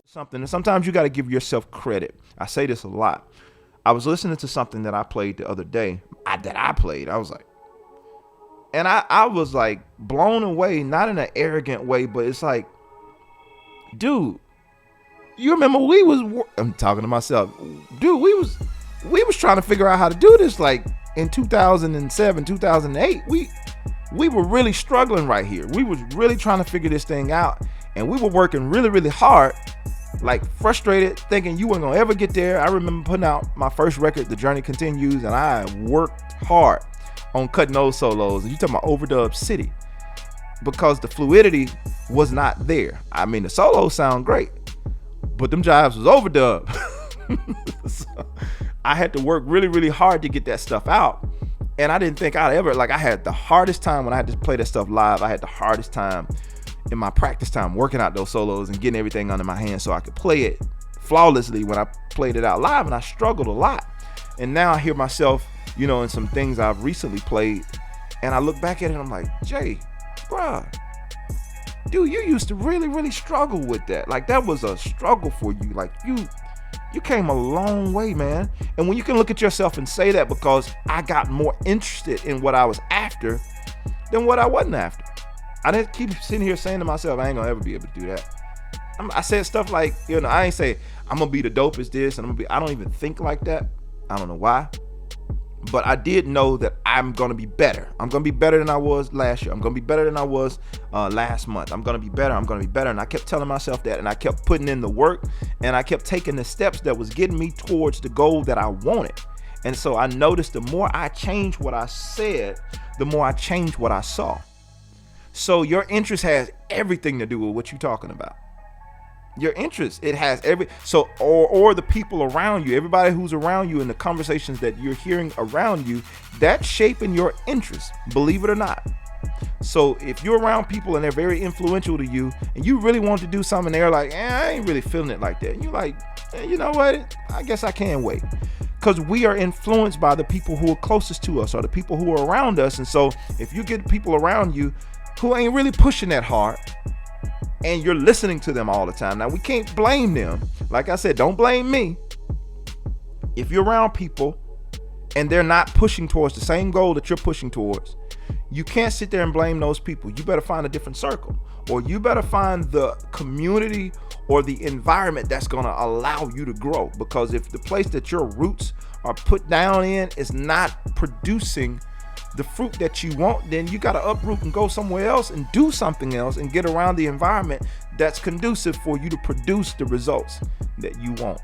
Something, and sometimes you got to give yourself credit. I say this a lot. I was listening to something that I played the other day. I was like, and I was like blown away, not in an arrogant way, but it's like, dude, you remember I'm talking to myself, dude, we was trying to figure out how to do this like in 2007, 2008. We were really struggling right here. We was really trying to figure this thing out, and we were working really, really hard, like frustrated, thinking you weren't gonna ever get there. I remember putting out my first record, The Journey Continues, and I worked hard on cutting those solos. And you talking about overdub city, because the fluidity was not there. I mean, the solos sound great, but them jives was overdub. So I had to work really, really hard to get that stuff out. And I didn't think I'd ever, like, I had the hardest time when I had to play that stuff live. I had the hardest time in my practice time working out those solos and getting everything under my hand so I could play it flawlessly when I played it out live. And I struggled a lot. And now I hear myself, in some things I've recently played, and I look back at it and I'm like, Jay, bruh, dude, you used to really, really struggle with that. Like, that was a struggle for you. Like, you came a long way, man. And when you can look at yourself and say that, because I got more interested in what I was after than what I wasn't after. I didn't keep sitting here saying to myself, I ain't gonna ever be able to do that. I said stuff like, I ain't say I'm gonna be the dopest this, and I don't even think like that. I don't know why. But I did know that I'm gonna be better. I'm gonna be better than I was last year. I'm gonna be better than I was last month. I'm gonna be better. And I kept telling myself that, and I kept putting in the work, and I kept taking the steps that was getting me towards the goal that I wanted. And so I noticed the more I changed what I said, the more I changed what I saw. So your interest has everything to do with what you're talking about. Your interest, it has or the people around you, everybody who's around you, and the conversations that you're hearing around you, that's shaping your interest, believe it or not. So if you're around people and they're very influential to you, and you really want to do something, they're like, I ain't really feeling it like that. And you're like, you know what? I guess I can wait. Because we are influenced by the people who are closest to us, or the people who are around us. And so if you get people around you who ain't really pushing that hard, and you're listening to them all the time. Now, we can't blame them. Like I said, don't blame me. If you're around people and they're not pushing towards the same goal that you're pushing towards, you can't sit there and blame those people. You better find a different circle, or you better find the community or the environment that's going to allow you to grow. Because if the place that your roots are put down in is not producing the fruit that you want, then you got to uproot and go somewhere else and do something else and get around the environment that's conducive for you to produce the results that you want.